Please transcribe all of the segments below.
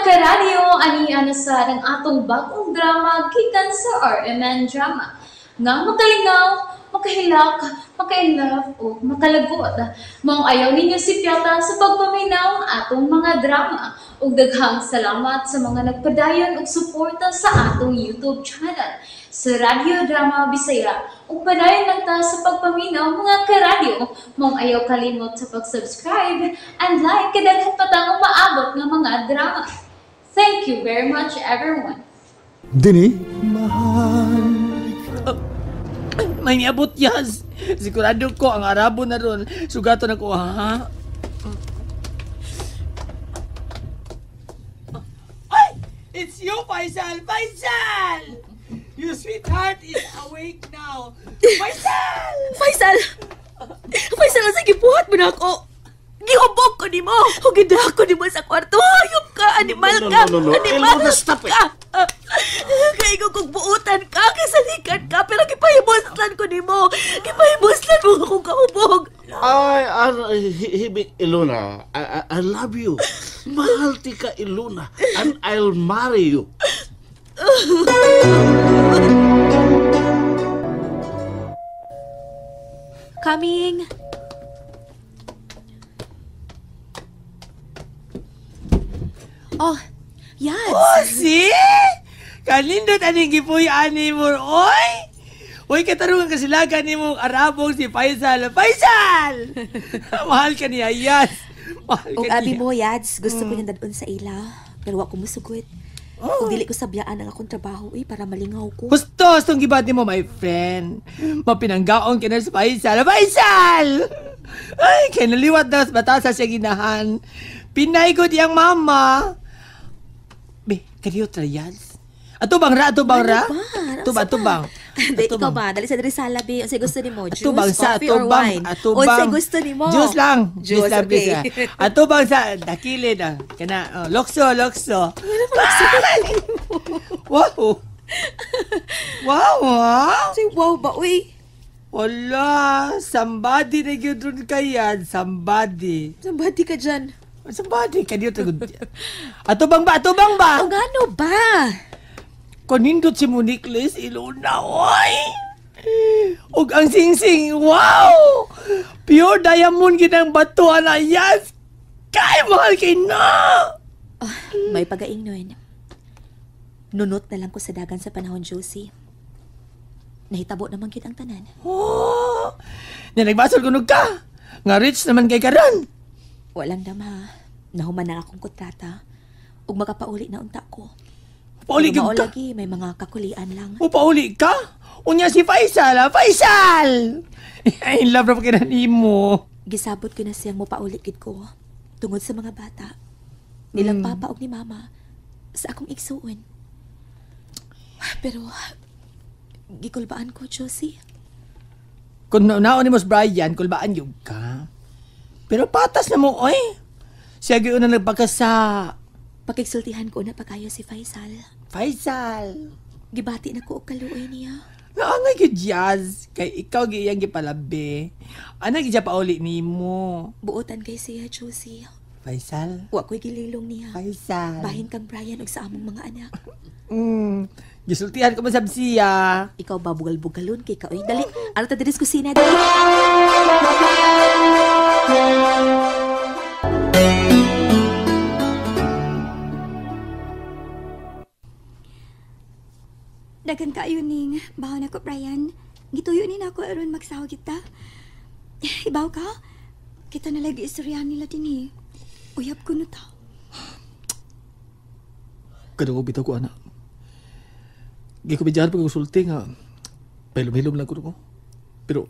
karadyo, aniya na sa ng atong bagong drama gikan sa RMN Drama. Nga makalingaw, makahilak, maka-inlove, o makalagod. Maong ayaw ninyo si Piata sa pagpaminaw ang atong mga drama. Ug daghang salamat sa mga nagpadayon ug suporta sa atong YouTube channel sa Radio Drama Bisaya. Ug padayon lang ta sa pagpaminaw mga karadyo. Maong ayaw kalimot sa pag-subscribe and like kadaghan pa tang maabot nga mga drama. Thank you very much everyone. Dini? May niabot yas. Sigurado ko ang Arabo na ron. Sugato na ko, ha? Ay! It's you, Faisal! Faisal! Your sweetheart is awake now. Faisal! Faisal! Faisal, sige buhat mo na ako. Gihubog ko ni mo. Hugida ako ni mo sa kwarto. Hayop ka, animal ka. No. Animal Elona, stop it. ka. Kaya ko kung buutan ka, kasalikan ka, pero kipahibuslan ko ni mo. Kipahibuslan mo akong kahubog. Hibik Ilona, I love you. Mahal ti ka Ilona, and I'll marry you. Coming. Oh, yes. Oh, see? Kanindot aning gipuy ani mo, oy! Oy, katarungan kasilagan ni mo Arabong si Faisal. Faisal! Mahal ka niya, yes. Mahal O ka abi niya. mo, Yads, gusto ko yung dadon sa ila. Pero wa ko musugod. Kung dili ko sabyaan ang akong trabaho, para malingaw ko. Hustos tong gibati mo, my friend. Mapinanggaon ka na sa Faisal. Faisal! Ay, kaya naliwat na sa batasa siya ginahan. Pinay ko diyang mama. Be, kaniyo trayals. Atubang ra. Ano ba? Atubang. Hindi, ikaw ba? Dali sa dari salabi. Unsay gusto ni mo? Juice, Atubang sa coffee, or wine? Unsay gusto ni mo? Juice lang. Juice, lang, okay. please. Atubang sa dakilid. Kana, lokso. Wow. Wow. Say, wow ba, uy? Wala. Somebody na yun doon kayan. Somebody. Sabati ka dyan. Somebody. Kaniyo tagod. Atubang ba? O gano ba? Kanindot si Monicles, Ilona, oy! Ug ang singsing, wow! Pure diamond ginang batuan na yes! Kay mahal kay na! May pagaingnon. Nunot na lang ko sa dagan sa panahon, Josie. Nahitabo naman kit ang tanan. Oh! Na nagbasol kunog ka! Nga rich naman kay karon. Walang dama. Nahuman na akong kontrata. Ug makapauli na unta ko. Pauli Pero ka! lagi, may mga kakulian lang. Pauli ka? Unya si Faisal, ha? Faisal! I love na pakinan mo. Gisabot ko na siyang mopaulit gid ko. Tungod sa mga bata. Nilang papa og ni mama sa akong igsuon. Pero, gikulbaan ko, Josie. Kung naon ni Mos Brian, kulbaan yung ka. Pero patas na mo, oy! Siya gyud na nagpakasa. Pakigsultihan ko na pagayo si Faisal. Faisal! Gibati na ko og kaluoy niya. Naangay ka, Jazz. Kay ikaw giyang gipalabi. Ano gidya pauli ni mo? Buotan kay siya, Josie. Faisal? Wa ko'y gililong niya. Faisal? Bahin kang Brian og sa among mga anak. Gisultihan ko masab siya. Ikaw ba bugal-bugalon kay kaoy? Dali, ano ta diris kusina, dali. Dagan kaayo ning bahaw na ko, Brian. Gituyo ni nako aron magsawa kita. Ibaw ka? Kita na lagi istoryahan nila din Uyab ko na ta. Kadang ko bitaw ko, anak. Gikubidyaan pag usulti nga. Pahilom-hilom lang ko. Pero,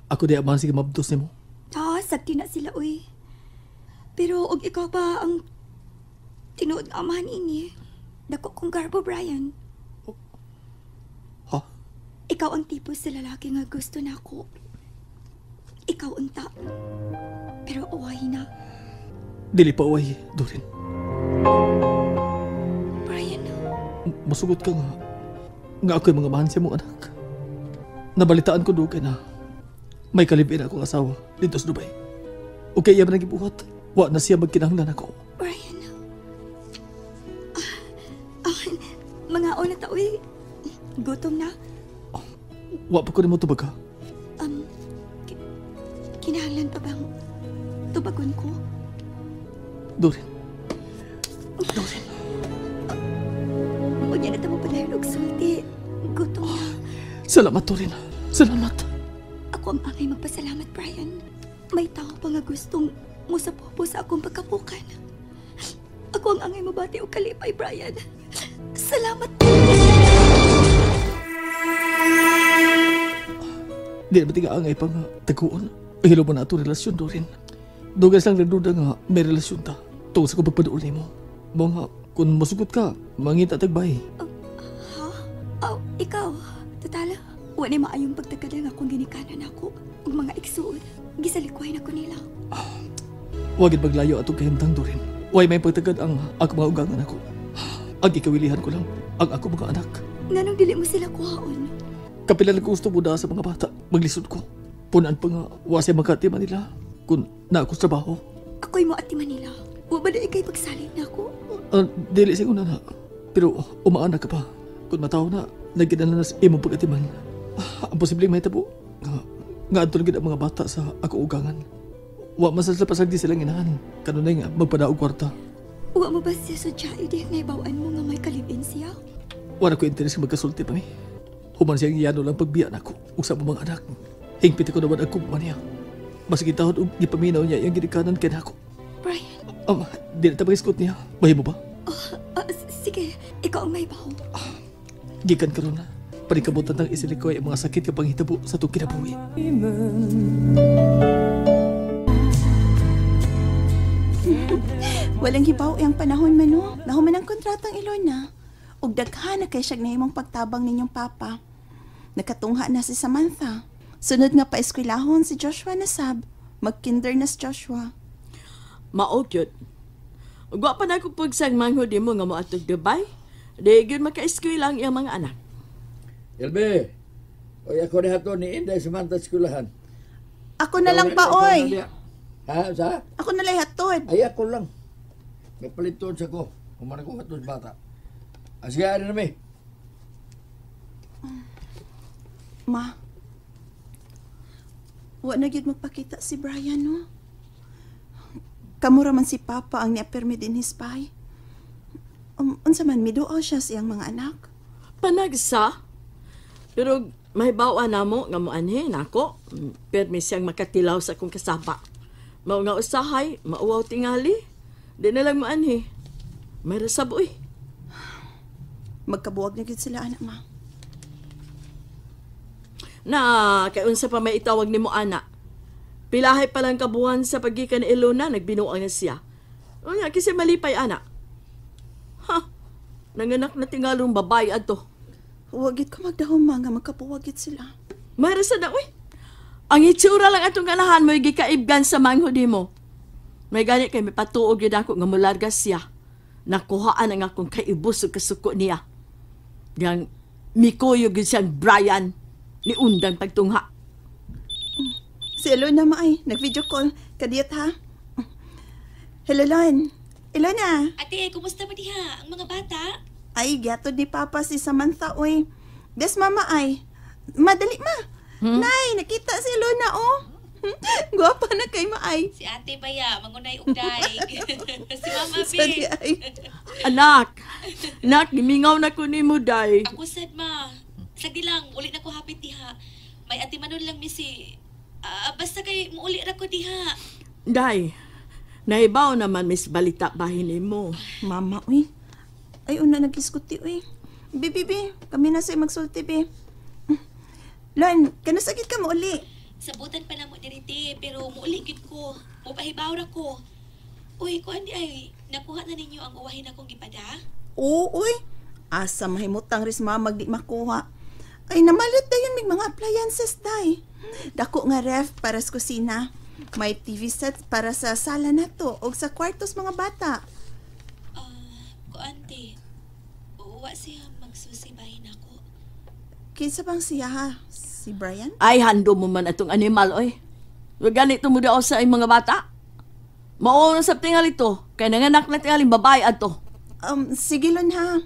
ako di amahan sige mabdos ni mo. Sakti na sila, uy. Pero, og ikaw pa ang tinuod na amahan ini. Dako kong garbo, Brian. Ha? Ikaw ang tipo sa lalaki nga gusto na ako. Ikaw unta. Pero uway na. Dili pa away, Dorin. Brian. Masugot ka nga. Nga ako'y mga mahan siya mong anak. Nabalitaan ko doon na may kalibin akong asawa dito sa Dubai. O kaya ba nagibuhat? Wa na siya magkinahanglan ako. Brian. Mga una ta, uy. Gutom na. Wa pa ko nimo tubag ka. Kinahanglan pa bang tubagon ko? Dorin. Dorin. Huwag niya na tamo palayon og sulti. Gutom na. Salamat, Dorin. Salamat. Ako ang angay magpasalamat, Brian. May tao pa nga gustong musapopo sa akong pagkapukan. Ako ang angay mabati o kalipay, Brian. Salamat. Di na ba angay pa nga taguon? Hilo mo na ito relasyon, Dorin. Dugas lang nagduda nga may relasyon ta. Tungkol sa pagpapadool ni mo. Mo nga, kung masugot ka, mangita tagbay. Ha? Oh, ikaw. Tatala, wala maayong pagtagkada nga kung ginikanan ako. Ug mga igsuon, gisalikwahin ako nila. Wagid maglayo atong kahimtang, Dorin. Way may pagtagad ang ako mga ugangan ako. Ang ikawilihan ko lang ang ako mga anak. Nanong dili mo sila kuhaon? Kapilan ko gusto muda sa mga bata. Maglisod ko. Punaan pa nga, wasay magkatiman nila kung na ako sa trabaho. Ako'y mo ati Manila. Wa ba na ikay pagsalig na ako? Dili siguro na. Pero umaanak ka pa. Kung mataw na, nagkinala na sa imong pagkatiman. Ang posibleng may tabo. Nga antulogin ang mga bata sa ako ugangan. Wa masaslapasag di silang inahan. Kanunay nga, magpadaog kwarta. Wa mo ba siya sudyayo di naibawaan mo nga may kalibin siya? Wala ko interes nga magkasulti pa mi. Human siyang iyano lang pagbiyan ako. Ug sa mga anak. Hingpit ko naman ang kumpa niya. Mas gitahod og gipaminaw niya yung ginikanan kay nako. Brian. Di na tabagiskot niya. Mahimo ba? Sige, ikaw ang may baho. Gikan karon na. Panikabutan ng isilikoy ang mga sakit kapag hitabo sa itong kinabuhi. Walang hibaw ang panahon man no. Nahuman ang kontratang Ilona. Ug daghan na kay siya nahimong pagtabang ninyong papa. Nakatungha na si Samantha. Sunod nga pa eskwelahon si Joshua na sab. Mag-kinder na si Joshua. Mao gyud. Ugwa pa na ko pagsangmanghod mo nga mo atog Dubai. Di gyud maka-eskwela ang iyang mga anak. Elbe, oy ako rehato ni Inday sa manta skulahan. Ako na lang pa, oy. Ha, sa? Ako na lang hatod. Ay, ako lang. May paliton sa ko. Kumanan ko hatod bata. Asya na mi. Ma, wa na gyud magpakita si Brian, no? Kamura man si Papa ang niapermi din his pay. Unsa man miduaw siya sa iyang mga anak. Panagsa. Pero may bawa na mo nga mo anhe nako. Permi siyang makatilaw sa akong kasaba. Mao nga usahay, mauwaw tingali. Di na lang mo anhe. May rasaboy. Magkabuwag na gyud sila, anak, ma. Na, kay unsa pa may itawag nimo ana. Pilahay pa lang kabuhan sa pagikan ni Ilona, nagbinuang na siya. O nga, kasi malipay ana. Ha, nanganak na tingalong babae ato. Huwag ko magdahom, ma, nga magkabuwag gyud sila. Marasa na, uy. Ang itsura lang atong ganahan mo, gikaibgan sa manghod mo. May ganit kay may patuog yun ako nga mularga siya. Nakuhaan ang akong kaibus o kasuko niya. Yang mikuyog yun siyang Brian ni undang pagtungha. Si Ilona, ma, ay, nag-video call. Kadiyot, ha? Hello, Lon. Ilona. Ate, kumusta ba diha ang mga bata? Ay, gato ni Papa si Samantha, oy. Des, mama, ay. Madali, ma. Nay, nakita si Ilona, oh. Guwapa na kay Maay. Si ate baya, mangunay ugday. Si Mama Sorry, B. ay. Anak, gimingaw na ko ni mo, day. Ako sad ma. Sagdi lang, uli na ko hapit diha. May ate manon lang misi. Basta kay muuli ra ko diha. Day, naibaw naman mis balita bahin mo. Mama, uy. Ay, una nag-iskuti, uy. Bibi, kami na sa'yo magsulti, bi. Lon, kanasagit ka mo uli. Sabutan pa na mo diriti, pero muuli gid ko. Mupahibaw ra ko. Uy, kuan di ay, nakuha na ninyo ang uwahin akong gipada? Oo, uy. Asa mahimutang ris mamag di makuha. Ay, namalit na yun may mga appliances, day. Dako nga ref para sa kusina. May TV set para sa sala na to o sa kwartos mga bata. Kuan di, uwa siya magsusibahin ako. Kinsa bang siya, ha? Si Brian? Ay, hando mo man atong animal, oy. Wag ganito mo daw sa mga bata. Mao na sa tingal ito, kay nanganak na tingaling babae ato. Sige, Lon, ha?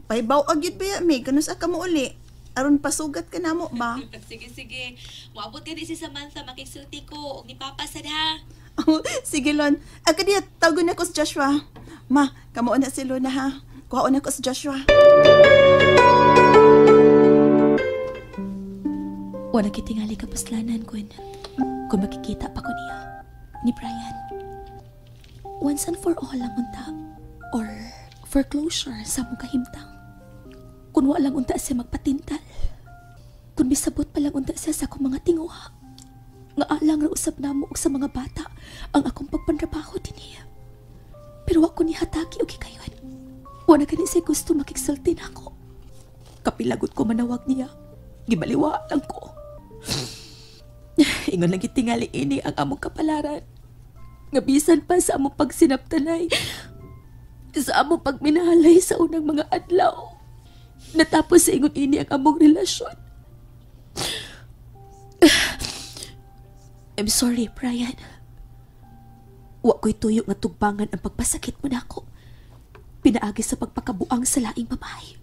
Pahibaw agyud ba mi kanus ka mo uli. Aron pasugat ka namo ba? Sige. Muabot ka di si Samantha makigsulti ko og ni Papa sad ha. Oh, sige Lon. Aga diya tawagon ako si Joshua. Ma, kamo na si Lona ha. Kuhaon ako si Joshua. Wala kitingali kapuslanan ko kung makikita pa ko niya ni Brian. Once and for all lang unta or for closure sa mong kahimtang. Kung wala lang unta siya magpatintal. Kung bisabot pa lang unta siya sa akong mga tinguha. Nga alang ra usab namo og sa mga bata ang akong pagpantrabaho dinhi. Pero wa ko ni hataki og hikayon. Wala gani siya gusto makigsulti na ako. Kapilagot ko manawag niya. Gibaliwa lang ko. Ingon lang gitingali ini ang among kapalaran. Nga bisan pa sa among pagsinaptanay. Sa among pagminahalay sa unang mga adlaw. Natapos sa ingon ini ang among relasyon. I'm sorry, Brian. Wa ko'y tuyo nga tugbangan ang pagpasakit mo na ako. Pinaagi sa pagpakabuang sa laing babae.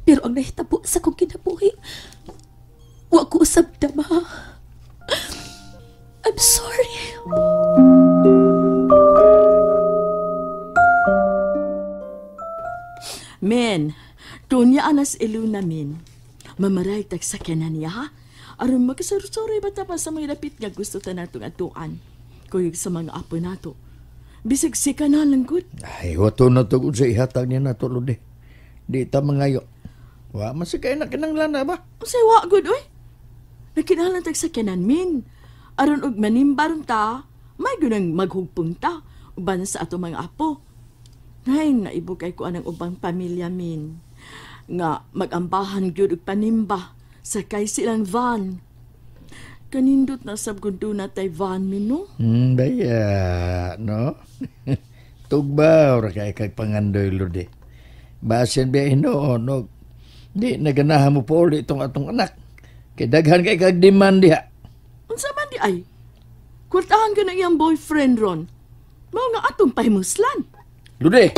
Pero ang nahitabo sa kong kinabuhi, wa ko usab dama. I'm sorry. Men, tunya anas iluna min. Mamaray tag sakyanan niya ha? Aron magkasarusuri ba pa sa mga lapit nga gusto ta natong atuan. Kuyog sa mga apo nato. Bisag sika na lang good. Ay, wato na to sa ihatag niya na tulo di. Di ta mangayo. Wa, masikay na kinanglana ba? Say wa good oy. Nakinalan tag sakyanan min. Aron og manimbaron ta, may gunang maghugpong ta. Uban sa ato mga apo. Nay, naibugay ko anang ubang pamilya min. Nga magambahan gyud og panimba. Sakay silang van. Kanindot na sabgundo na tay van min, no? Baya, no? Tugbaw, kay kay pangandoy lodi. Basin biya hinoon, no? Di, naganahan mo po ulit itong atong anak. Kay daghan kay kagdemand diha. Unsa man di ay? Kwartahan ka na iyang boyfriend ron. Mao nga atong pahimuslan. Lodi!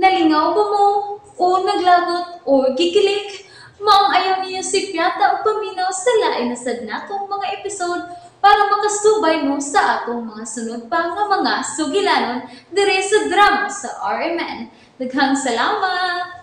Nalingaw ba mo? O naglagot? O gikilik? Maong ayaw niya si Piata o paminaw sa lain na sad natong mga episode para makasubay mo sa atong mga sunod pa nga mga sugilanon dire sa drama sa RMN. Daghang salamat!